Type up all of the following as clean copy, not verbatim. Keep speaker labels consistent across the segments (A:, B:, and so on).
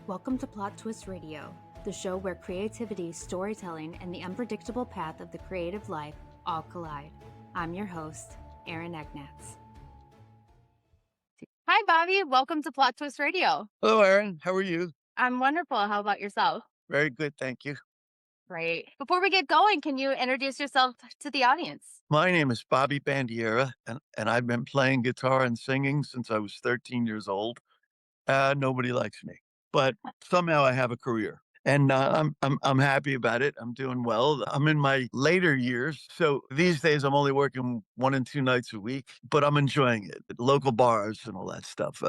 A: Welcome to Plot Twist Radio, the show where creativity, storytelling, and the unpredictable path of the creative life all collide. I'm your host, Erin Egnatz. Hi, Bobby. Welcome to Plot Twist Radio.
B: Hello, Erin. How are you?
A: I'm wonderful. How about yourself?
B: Very good, thank you.
A: Great. Before we get going, can you introduce yourself to the audience?
B: My name is Bobby Bandiera, and I've been playing guitar and singing since I was 13 years old. Nobody likes me, but somehow I have a career, and I'm happy about it. I'm doing well. I'm in my later years, so these days I'm only working 1 and 2 nights a week, but I'm enjoying it. Local bars and all that stuff.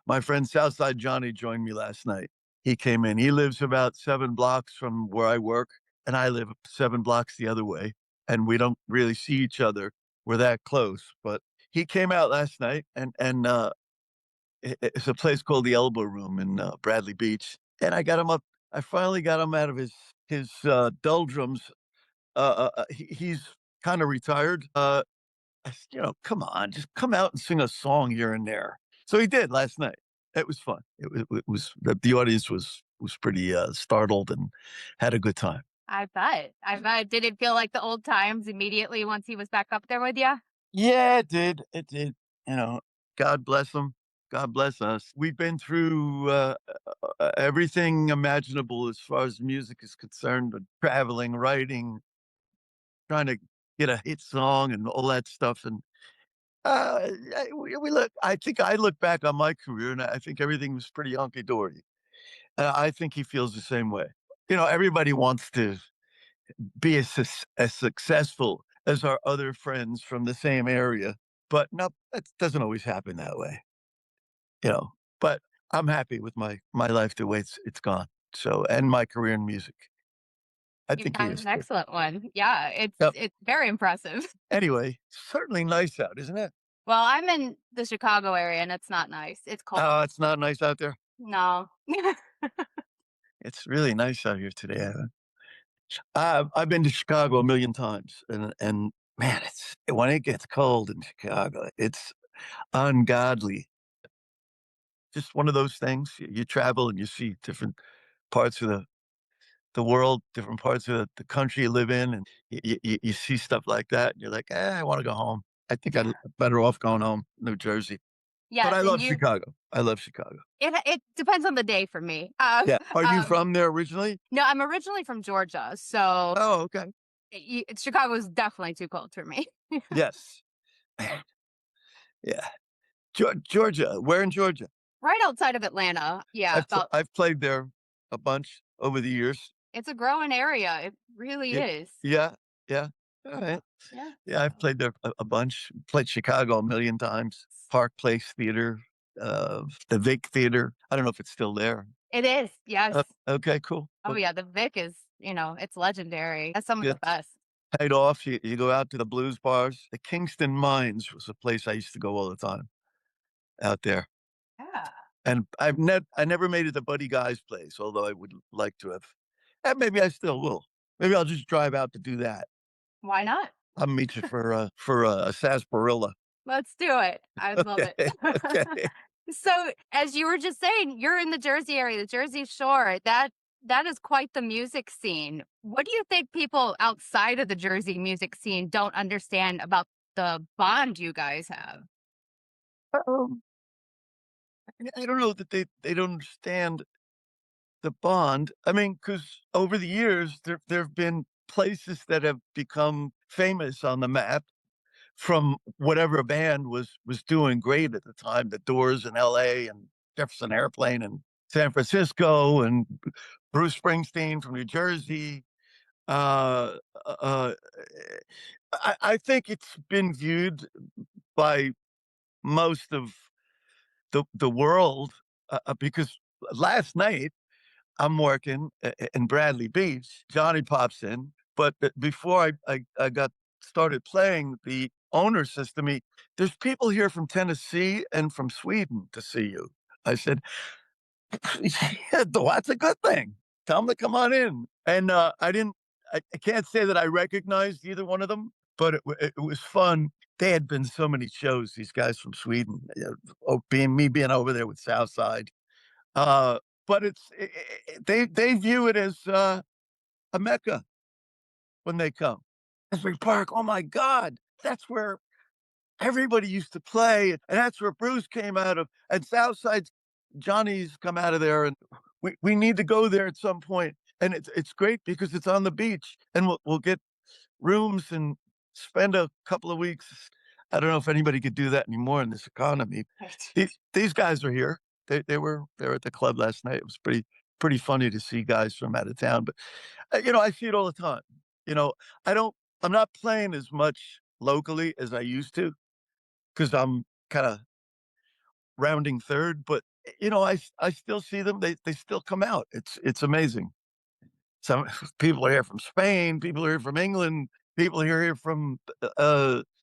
B: My friend Southside Johnny joined me last night. He came in. He lives about 7 blocks from where I work, and I live 7 blocks the other way, and we don't really see each other. We're that close, but he came out last night, and it's a place called the Elbow Room in Bradley Beach, and I got him up. I finally got him out of his doldrums. He's kind of retired. I said, come on, just come out and sing a song here and there. So he did last night. It was fun. It was the audience was pretty startled and had a good time.
A: I bet. Did it feel like the old times immediately once he was back up there with you?
B: Yeah, it did. It did. God bless him. God bless us. We've been through everything imaginable as far as music is concerned, but traveling, writing, trying to get a hit song and all that stuff. And I think I look back on my career and I think everything was pretty hunky dory. I think he feels the same way. Everybody wants to be as successful as our other friends from the same area, but no, that doesn't always happen that way. But I'm happy with my life the way it's gone. So, and my career in music. I
A: You've
B: think he
A: had
B: is
A: an
B: too.
A: excellent one. Yeah,
B: Yep.
A: it's very impressive.
B: Anyway, certainly nice out, isn't it?
A: Well, I'm in the Chicago area and it's not nice. It's cold.
B: Oh, it's not nice out there.
A: No.
B: It's really nice out here today. I've been to Chicago a million times, and man, it's when it gets cold in Chicago, it's ungodly. Just one of those things. You travel and you see different parts of the world, different parts of the country you live in, and you see stuff like that, and you're like, I want to go home. I think I'm better off going home, New Jersey. But
A: Yes,
B: I
A: and
B: love Chicago. I love Chicago.
A: it depends on the day for me.
B: Yeah. Are you from there originally?
A: No, I'm originally from Georgia, so
B: Oh, okay.
A: Chicago is definitely too cold for me.
B: Yes. Man, yeah. Georgia. Where in Georgia?
A: Right outside of Atlanta. Yeah,
B: I've played there a bunch over the years.
A: it's a growing area. It really
B: Yeah.
A: is.
B: Yeah. Yeah. All right.
A: Yeah.
B: Yeah, I've played there a bunch. Played Chicago a million times. Park Place Theater, the Vic Theater. I don't know if it's still there.
A: It is. Yes.
B: Okay, cool.
A: Oh yeah, the Vic is, it's legendary. That's some of the
B: Gets
A: best.
B: paid off. You go out to the blues bars. The Kingston Mines was a place I used to go all the time out there.
A: Yeah.
B: And I never made it to Buddy Guy's place, although I would like to have. And maybe I still will. Maybe I'll just drive out to do that.
A: Why not?
B: I'll meet you for a sarsaparilla.
A: Let's do it. I love
B: Okay.
A: it.
B: Okay.
A: So, as you were just saying, you're in the Jersey area, the Jersey Shore. That is quite the music scene. What do you think people outside of the Jersey music scene don't understand about the bond you guys have?
B: Um, I don't know that they don't understand the bond. I mean, because over the years there have been places that have become famous on the map from whatever band was doing great at the time. The Doors in L.A. and Jefferson Airplane in San Francisco and Bruce Springsteen from New Jersey. Uh, uh, I think it's been viewed by most of the world because last night I'm working in Bradley Beach. Johnny pops in, but before I got started playing, the owner says to me, "There's people here from Tennessee and from Sweden to see you." I said, "Yeah, that's a good thing. Tell them to come on in." And I didn't. I can't say that I recognized either one of them, but it was fun. They had been so many shows. These guys from Sweden, being over there with Southside. but they view it as, a mecca when they come. Asbury Park, oh my god, that's where everybody used to play, and that's where Bruce came out of, and Southside Johnny's come out of there, and we need to go there at some point, and it's great because it's on the beach, and we'll get rooms and spend a couple of weeks. I don't know if anybody could do that anymore in this economy.
A: Right.
B: These guys are here. They were at the club last night. It was pretty funny to see guys from out of town, but, I see it all the time. You know, I don't I'm not playing as much locally as I used to because 'cause I'm kinda rounding third, but, I still see them. They still come out. It's amazing. Some people are here from Spain, people are here from England, people are here from,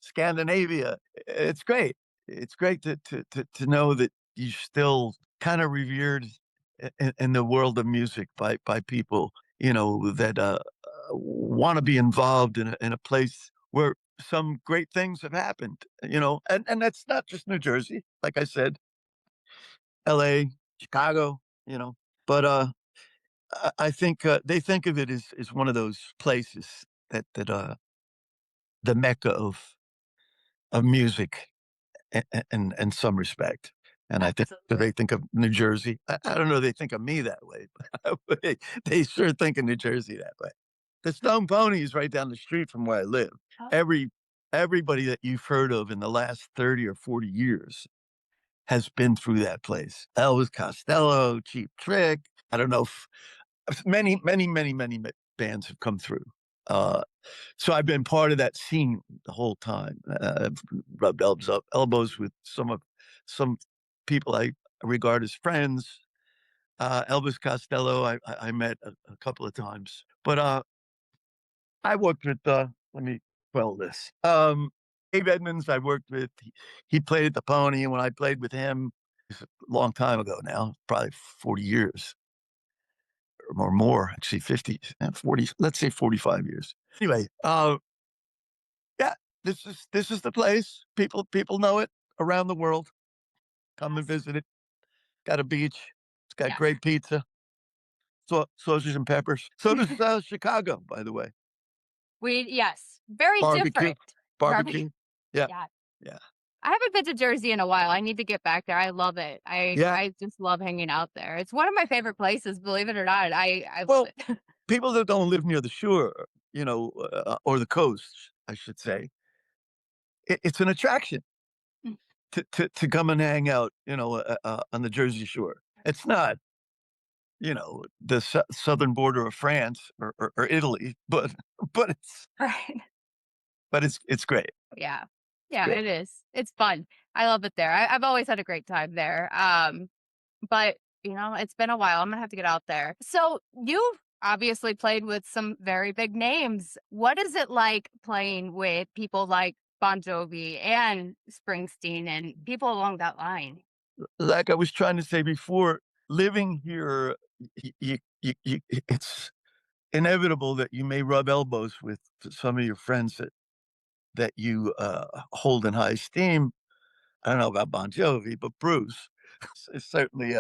B: Scandinavia. It's great. It's great to know that you're still kinda revered in the world of music by people, that, wanna be involved in a place where some great things have happened, and that's not just New Jersey, like I said, LA, Chicago, but, I think, they think of it as one of those places that the mecca of music in some respect, and I think that
A: Absolutely.
B: they think of New Jersey. I don't know, they think of me that way, but they sure think of New Jersey that way. The Stone Pony is right down the street from where I live.
A: Oh,
B: Every everybody that you've heard of in the last 30 or 40 years has been through that place. Elvis Costello, Cheap Trick. I don't know if many, many, many, many bands have come through. Uh, so I've been part of that scene the whole time. I've rubbed elbows with some people I regard as friends. Elvis Costello, I met a couple of times, but I worked with. Let me quell this. Dave Edmonds, I worked with. He played at the Pony, and when I played with him, it's a long time ago now, probably 40 years or more, actually 50, 40, let's say 45 years. Anyway, yeah, this is the place. People know it around the world. Come and
A: yes.
B: visit it. Got a beach. It's got
A: Yes.
B: great pizza, sausage and peppers. So does Chicago, by the way.
A: Yes, very
B: Barbecue,
A: different. Barbecue.
B: barbecue. Yeah,
A: Yeah.
B: yeah,
A: I haven't been to Jersey in a while. I need to get back there. I love it. I
B: yeah.
A: I just love hanging out there. It's one of my favorite places, believe it or not. I love
B: Well,
A: it.
B: people that don't live near the shore, or the coast, I should say, it's an attraction to come and hang out, on the Jersey Shore. It's not, the southern border of France or Italy, but but it's
A: Right.
B: but it's great.
A: Yeah.
B: It's
A: Yeah,
B: great.
A: it is. It's fun. I love it there. I've always had a great time there. But it's been a while. I'm gonna have to get out there. So you've obviously played with some very big names. What is it like playing with people like Bon Jovi and Springsteen and people along that line?
B: Like I was trying to say before, living here, it's inevitable that you may rub elbows with some of your friends that you, hold in high esteem. I don't know about Bon Jovi, but Bruce is certainly,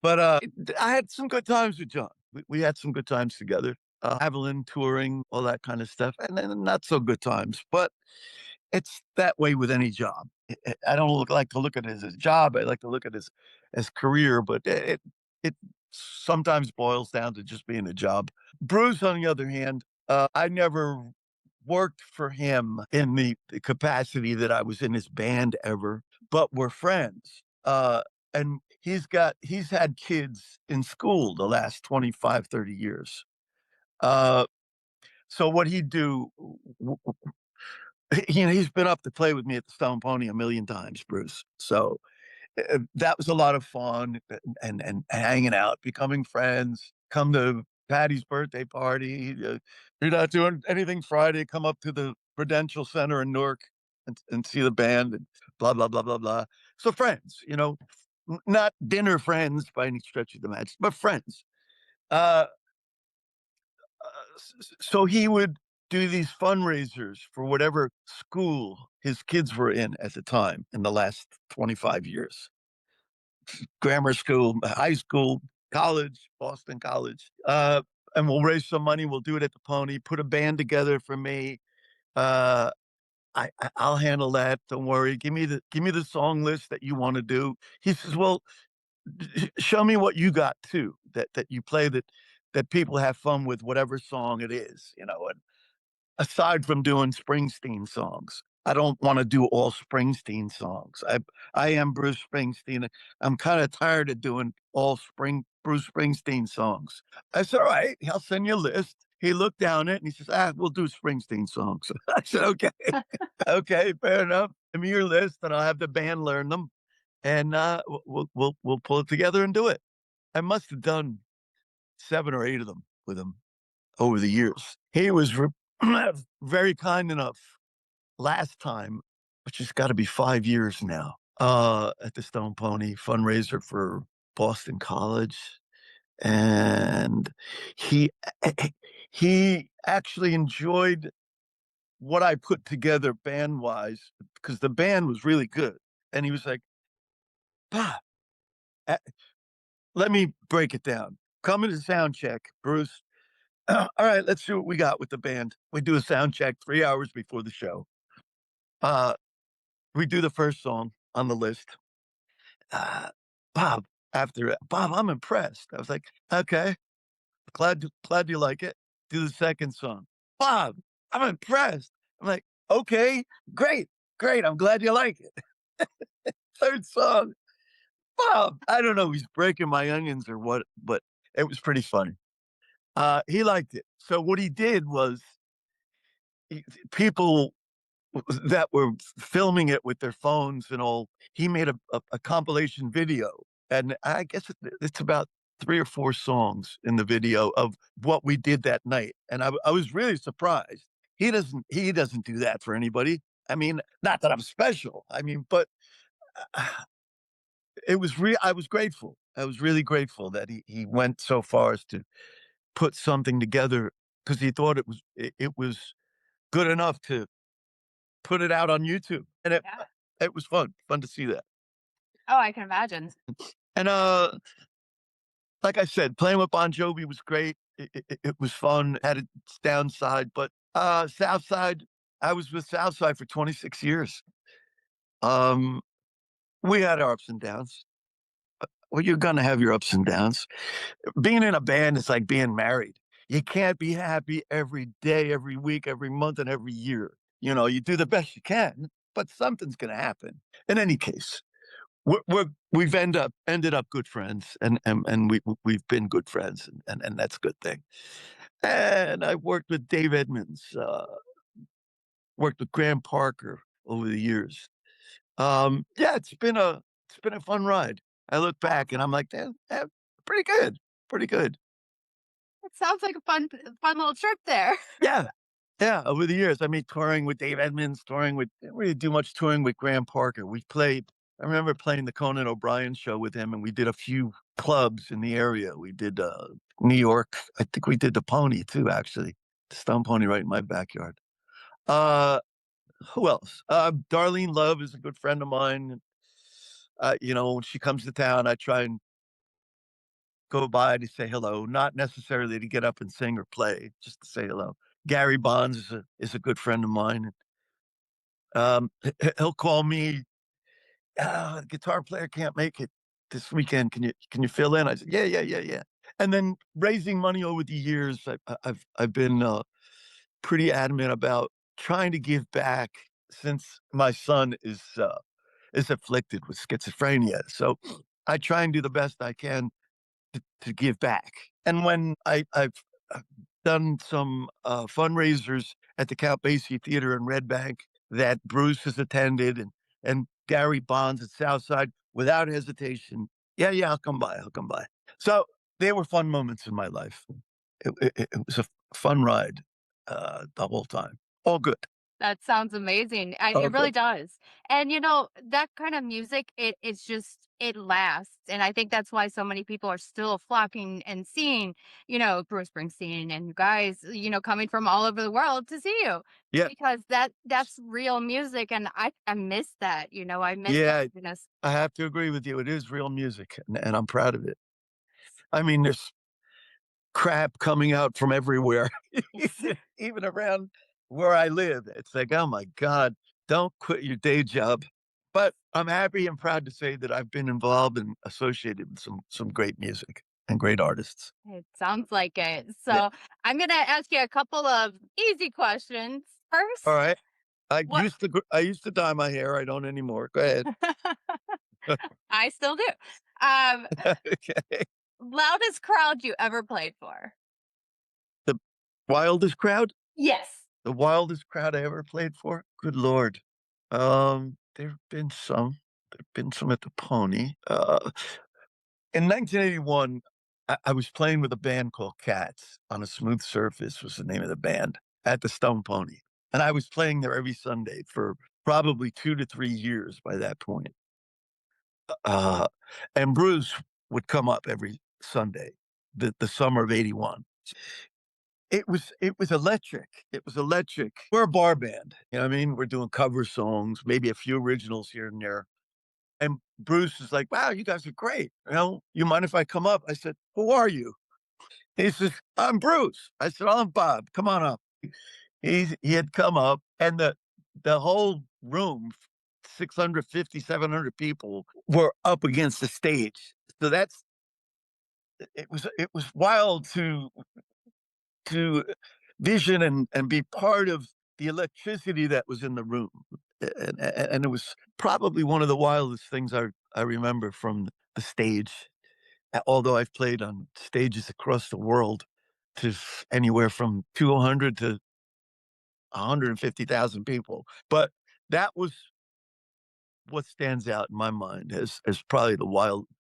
B: but, I had some good times with John. We had some good times together, traveling, touring, all that kind of stuff, and then not so good times, but it's that way with any job. I don't like to look at it as a job. I like to look at it as career, but it sometimes boils down to just being a job. Bruce, on the other hand, I never worked for him in the capacity that I was in his band ever, but we're friends. And he's had kids in school the last 25, 30 years. Uh, so what he'd do, he's been up to play with me at the Stone Pony a million times, Bruce. So that was a lot of fun and hanging out, becoming friends. Come to Patty's birthday party. You're not doing anything Friday. Come up to the Prudential Center in Newark and see the band and blah blah blah blah blah. So friends, not dinner friends by any stretch of the imagination, but friends. Uh, so he would do these fundraisers for whatever school his kids were in at the time in the last 25 years, grammar school, high school, college, Boston College. And we'll raise some money. We'll do it at the Pony. Put a band together for me. Uh, I'll handle that. Don't worry. Give me the song list that you want to do. He says, "Well, show me what you got too. That you play that people have fun with whatever song it is. You know." And aside from doing Springsteen songs, I don't want to do all Springsteen songs. I am Bruce Springsteen. I'm kind of tired of doing all spring Bruce Springsteen songs. I said, all right, I'll send you a list. He looked down it and he says, we'll do Springsteen songs. I said, okay, okay, fair enough. Give me your list and I'll have the band learn them and we'll pull it together and do it. I must have done 7 or 8 of them with him over the years. He was very kind enough last time, which has got to be 5 years now, at the Stone Pony fundraiser for Boston College. And he he actually enjoyed what I put together band wise because the band was really good. And he was like, "Bah, uh, let me break it down. Come into sound check, Bruce. All right, let's see what we got with the band." We do a sound check 3 hours before the show. Uh, we do the first song on the list. Uh, Bob, Bob, I'm impressed. I was like, okay, glad you like it. Do the second song. Bob, I'm impressed. I'm like, okay, great, great. I'm glad you like it. Third song, Bob. I don't know. He's breaking my onions or what, but it was pretty funny. He liked it. So what he did was people that were filming it with their phones and all, he made a compilation video, and I guess it's about 3 or 4 songs in the video of what we did that night, and I was really surprised. He doesn't do that for anybody. I mean, not that I'm special, I mean, but, uh, I was grateful. I was really grateful that he went so far as to put something together because he thought it was good enough to put it out on YouTube, and
A: Yeah.
B: it was fun to see that.
A: Oh, I can imagine.
B: And, like I said, playing with Bon Jovi was great. It was fun, had its downside, but, Southside I was with Southside for 26 years. Um, we had our ups and downs. Well, you're gonna have your ups and downs. Being in a band is like being married. You can't be happy every day, every week, every month, and every year. You know, you do the best you can, but something's gonna happen. In any case, we've ended up good friends, and we've been good friends, and that's a good thing. And I've worked with Dave Edmonds, worked with Graham Parker over the years. Yeah, it's been a fun ride. I look back and I'm like, pretty good, pretty good.
A: It sounds like a fun little trip there.
B: Yeah, yeah. Over the years, I mean, touring with Dave Edmonds, we didn't do much touring with Graham Parker. We played. I remember playing the Conan O'Brien show with him, and we did a few clubs in the area. We did New York. I think we did the Pony too, actually. The Stone Pony right in my backyard. Uh, who else? Darlene Love is a good friend of mine. You know, when she comes to town, I try and go by to say hello, not necessarily to get up and sing or play, just to say hello. Gary Bonds is a good friend of mine. He'll call me. The guitar player can't make it this weekend. Can you fill in? I said, yeah. And then raising money over the years, I've been pretty adamant about trying to give back since my son is afflicted with schizophrenia. So I try and do the best I can to give back. And when I've done some fundraisers at the Count Basie Theater in Red Bank that Bruce has attended and Gary Bonds at Southside, without hesitation, yeah, I'll come by, I'll come by. So they were fun moments in my life. It was a fun ride the whole time. All good.
A: That sounds amazing.
B: All
A: It
B: good.
A: really does. And that kind of music, it's just it lasts. And I think that's why so many people are still flocking and seeing, Bruce Springsteen and you guys, coming from all over the world to see you.
B: Yeah,
A: Because that's real music and I miss that, I miss that
B: yeah.
A: happiness.
B: I have to agree with you. It is real music, and I'm proud of it. I mean, there's crap coming out from everywhere, even around where I live. It's like, oh my God, don't quit your day job. But I'm happy and proud to say that I've been involved and associated with some great music and great artists.
A: It sounds like it.
B: Yeah.
A: So I'm gonna ask you a couple of easy questions.
B: All
A: First,
B: right.
A: what
B: I used to dye my hair. I don't anymore. Go ahead.
A: I still do. Um,
B: Okay.
A: Loudest crowd you ever played for?
B: The wildest crowd?
A: Yes.
B: The wildest crowd I ever played for? Good Lord. There've been some. There've been some at the Pony. In 1981, I was playing with a band called Cats on a Smooth Surface was the name of the band at the Stone Pony. And I was playing there every Sunday for probably 2 to 3 years by that point. Uh, and Bruce would come up every Sunday, the summer of '81. It was electric. It was electric. We're a bar band, you know what I mean? We're doing cover songs, maybe a few originals here and there. And Bruce is like, "Wow, you guys are great. You know, you mind if I come up?" I said, "Who are you?" He says, "I'm Bruce." I said, "I'm Bob. Come on up." He had come up, and the whole room, 650, 700 people, were up against the stage. So it was wild to vision and be part of the electricity that was in the room. And it was probably one of the wildest things I remember from the stage. Although I've played on stages across the world to anywhere from 200 to 150,000 people. But that was what stands out in my mind as probably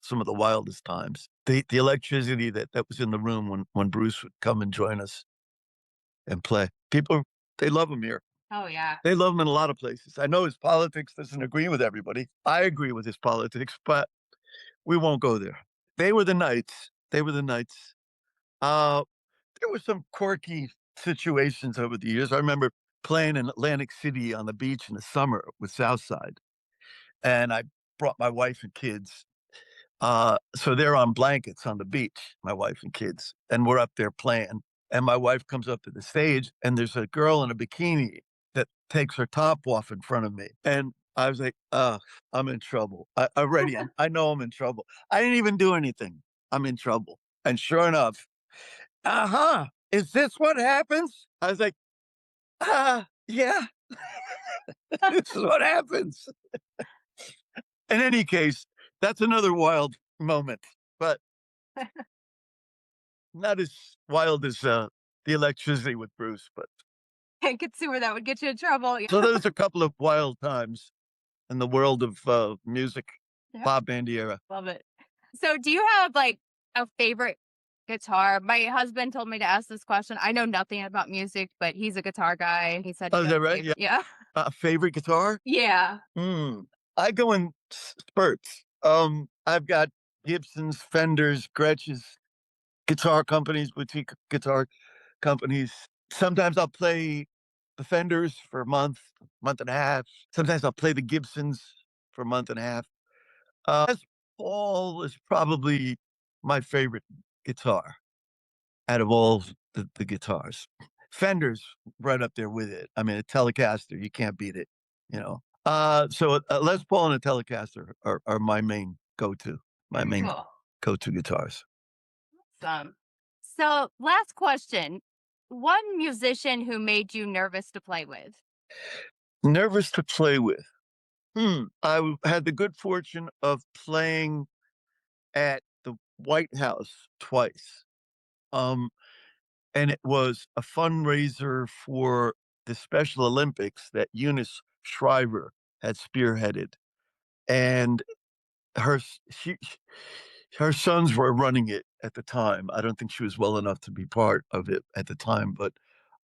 B: some of the wildest times. The electricity that was in the room when Bruce would come and join us and play. People, they love him here.
A: Oh yeah.
B: They love him in a lot of places. I know his politics doesn't agree with everybody. I agree with his politics, but we won't go there. They were the Knights. They were the Knights. Uh, there were some quirky situations over the years. I remember playing in Atlantic City on the beach in the summer with Southside, and I brought my wife and kids. So they're on blankets on the beach, my wife and kids, and we're up there playing. And my wife comes up to the stage, and there's a girl in a bikini that takes her top off in front of me. And I was like, I'm in trouble. I know I'm in trouble. I didn't even do anything. I'm in trouble. And sure enough, is this what happens? I was like, yeah, this is what happens. In any case, that's another wild moment, but not as wild as the electricity with Bruce. But
A: I could see where that would get you in trouble.
B: so those are a couple of wild times in the world of music.
A: Yeah.
B: Bob Bandiera.
A: Love it. So do you have like a favorite guitar? My husband told me to ask this question. I know nothing about music, but he's a guitar guy. He said
B: Oh,
A: he
B: is
A: has
B: that
A: a
B: right? Yeah.
A: favorite. Yeah.
B: Favorite guitar?
A: Yeah.
B: Hmm. I go in spurts. I've got Gibsons, Fenders, Gretsch's, guitar companies, boutique guitar companies. Sometimes I'll play the Fenders for a month, month and a half. Sometimes I'll play the Gibsons for a month and a half. Les Paul is probably my favorite guitar out of all the guitars. Fender's right up there with it. I mean, a Telecaster, you can't beat it, you know. So Les Paul and a Telecaster are my main go-to, my
A: Very
B: main
A: cool.
B: go-to guitars.
A: Awesome. So last question. One musician who made you nervous to play with?
B: Nervous to play with. Had the good fortune of playing at the White House twice. Um, and it was a fundraiser for the Special Olympics that Eunice Shriver had spearheaded. And her her sons were running it at the time. I don't think she was well enough to be part of it at the time, but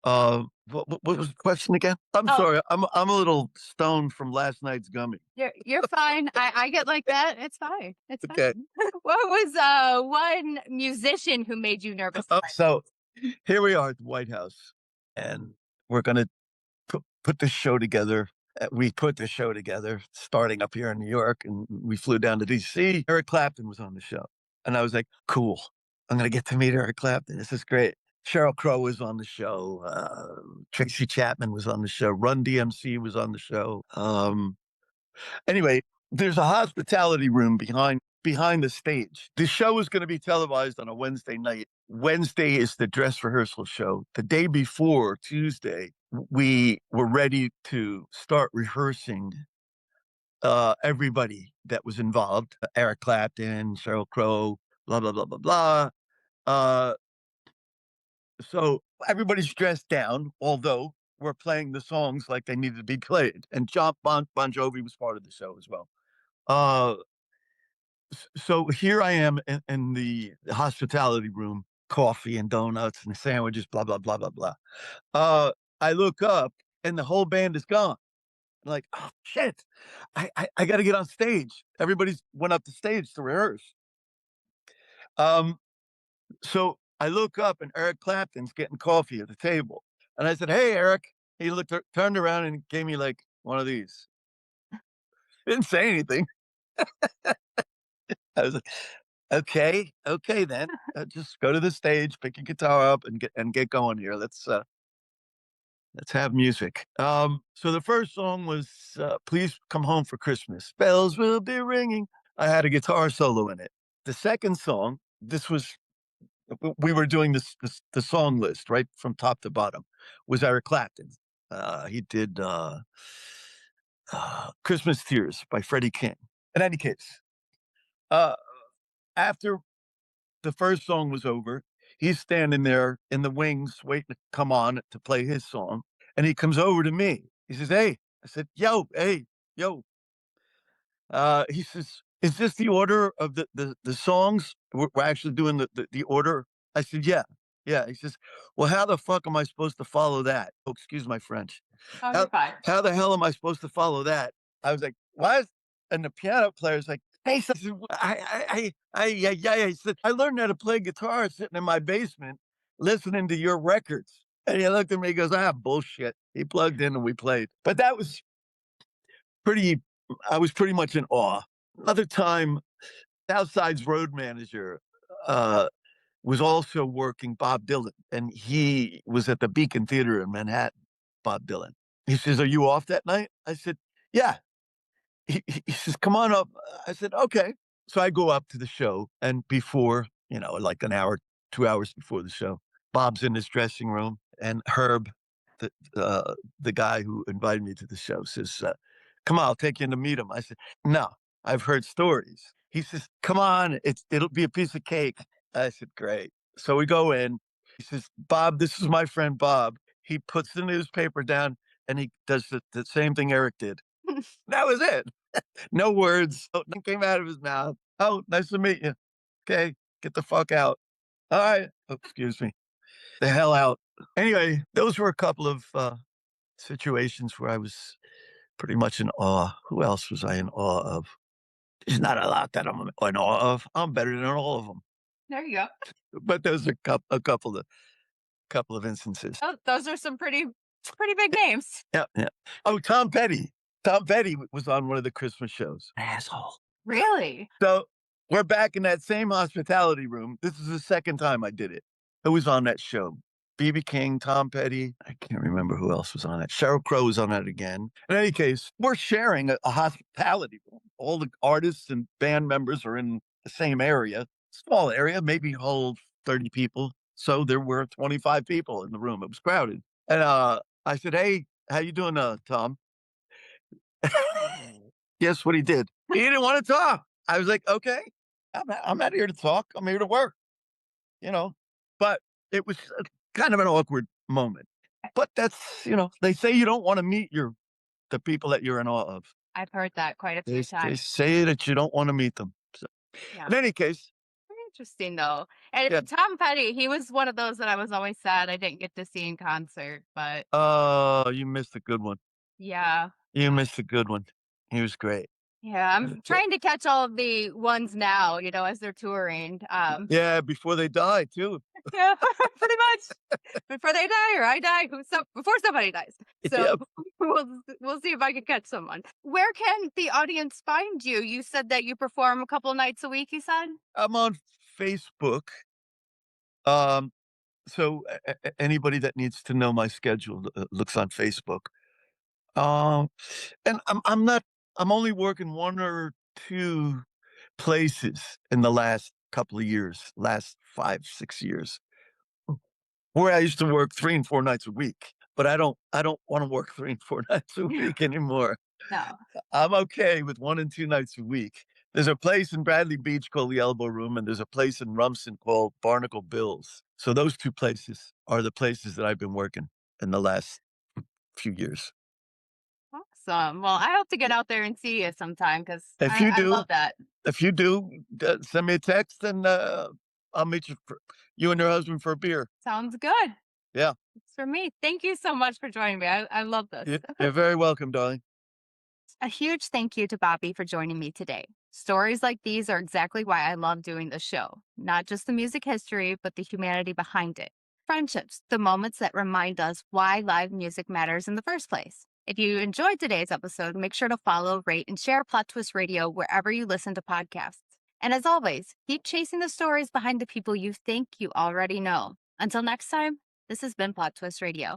B: what was the question again? I'm
A: Oh,
B: sorry. I'm a little stoned from last night's gummy.
A: you're fine. I get like that. It's fine. It's fine.
B: Okay.
A: What was one musician who made you nervous to play
B: So here we are at the White House, and we're gonna put this show together. We put the show together starting up here in New York, and we flew down to DC. Eric Clapton was on the show, and I was like, cool. I'm gonna get to meet Eric Clapton. This is great. Sheryl Crow was on the show. Tracy Chapman was on the show. Run DMC was on the show. Anyway, there's a hospitality room behind the stage. The show is going to be televised on a Wednesday night. Wednesday is the dress rehearsal show. The day before, Tuesday, we were ready to start rehearsing everybody that was involved. Eric Clapton, Sheryl Crow, blah blah blah blah blah. Uh, so everybody's dressed down, although we're playing the songs like they needed to be played. And Bon Jovi was part of the show as well. Uh, so here I am in the hospitality room, coffee and donuts and sandwiches, blah blah blah blah blah. Uh, I look up and the whole band is gone. I'm like, oh shit, I got to get on stage. Everybody's went up the stage to rehearse. Um, so I look up and Eric Clapton's getting coffee at the table, and I said, "Hey, Eric." He turned around and gave me like one of these. Didn't say anything. I was like, "Okay, okay then. Just go to the stage, pick your guitar up, and get going here. Let's have music." So the first song was "Please Come Home for Christmas." Bells will be ringing. I had a guitar solo in it. The second song, this was we were doing the song list right from top to bottom, was Eric Clapton. He did "Christmas Tears" by Freddie King. In any case, uh, after the first song was over, he's standing there in the wings waiting to come on to play his song. And he comes over to me. He says, "Hey." I said, "Yo, hey, yo." He says, "Is this the order of the songs? We're actually doing the order." I said, "Yeah, yeah." He says, "Well, how the fuck am I supposed to follow that?" Oh, excuse my French.
A: Oh, you're
B: How
A: fine.
B: how the hell am I supposed to follow that? I was like, "What?" And the piano player's like, "Hey," so yeah, yeah, yeah. He said, "I learned how to play guitar sitting in my basement listening to your records." And he looked at me, he goes, "Ah, bullshit." He plugged in and we played. But that was pretty I was pretty much in awe. Another time, Southside's road manager, uh, was also working Bob Dylan, and he was at the Beacon Theater in Manhattan, Bob Dylan. He says, "Are you off that night?" I said, "Yeah." He says, "Come on up." I said, "Okay." So I go up to the show, and before, like an hour, 2 hours before the show, Bob's in his dressing room, and Herb, the guy who invited me to the show, says, "Come on, I'll take you in to meet him." I said, "No, I've heard stories." He says, "Come on, it'll be a piece of cake." I said, "Great." So we go in. He says, "Bob, this is my friend Bob." He puts the newspaper down, and he does the same thing Eric did. That was it. No words. Nothing came out of his mouth. "Oh, nice to meet you." "Okay, get the fuck out." "All right." Oh, excuse me. The hell out. Anyway, those were a couple of situations where I was pretty much in awe. Who else was I in awe of? There's not a lot that I'm in awe of. I'm better than all of them.
A: There you go.
B: But those are a couple of instances.
A: Oh, those are some pretty big names.
B: Yeah, yeah. Oh, Tom Petty. Tom Petty was on one of the Christmas shows. Asshole.
A: Really?
B: So we're back in that same hospitality room. This is the second time I did it. Who was on that show? BB King, Tom Petty. I can't remember who else was on it. Sheryl Crow was on that again. In any case, we're sharing a hospitality room. All the artists and band members are in the same area, small area, maybe hold 30 people. So there were 25 people in the room. It was crowded. And I said, "Hey, how you doing, Tom?" Guess what he did? He didn't want to talk. I was like, "Okay, I'm not here to talk. I'm here to work." You know, but it was kind of an awkward moment. But they say you don't want to meet the people that you're in awe of.
A: I've heard that quite a
B: They
A: few
B: they
A: times.
B: say that you don't want to meet them. So,
A: Yeah.
B: in any case,
A: Very interesting though. And
B: yeah.
A: Tom Petty, he was one of those that I was always sad I didn't get to see in concert, but
B: Oh, you missed a good one.
A: yeah.
B: You missed a good one. He was great.
A: Yeah, I'm trying to catch all of the ones now, as they're touring.
B: Yeah, before they die too.
A: Yeah, pretty much before they die or I die, before somebody dies. So
B: Yeah,
A: we'll see if I can catch someone. Where can the audience find you? You said that you perform a couple nights a week. You said.
B: I'm on Facebook. Um, so anybody that needs to know my schedule looks on Facebook. Um, and I'm not. I'm only working 1 or 2 places in the last couple of years, last 5, 6 years, where I used to work 3 and 4 nights a week. But I don't want to work 3 and 4 nights a week anymore.
A: No.
B: I'm okay with 1 and 2 nights a week. There's a place in Bradley Beach called the Elbow Room, and there's a place in Rumson called Barnacle Bills. So those 2 places are the places that I've been working in the last few years.
A: Awesome. Well, I hope to get out there and see you sometime because
B: If you
A: I
B: do
A: love that.
B: if you do, send me a text and, I'll meet you and your husband for a beer.
A: Sounds good.
B: Yeah.
A: It's for me. Thank you so much for joining me. I love this.
B: You're very welcome, darling.
A: A huge thank you to Bobby for joining me today. Stories like these are exactly why I love doing the show. Not just the music history, but the humanity behind it. Friendships, the moments that remind us why live music matters in the first place. If you enjoyed today's episode, make sure to follow, rate, and share Plot Twist Radio wherever you listen to podcasts. And as always, keep chasing the stories behind the people you think you already know. Until next time, this has been Plot Twist Radio.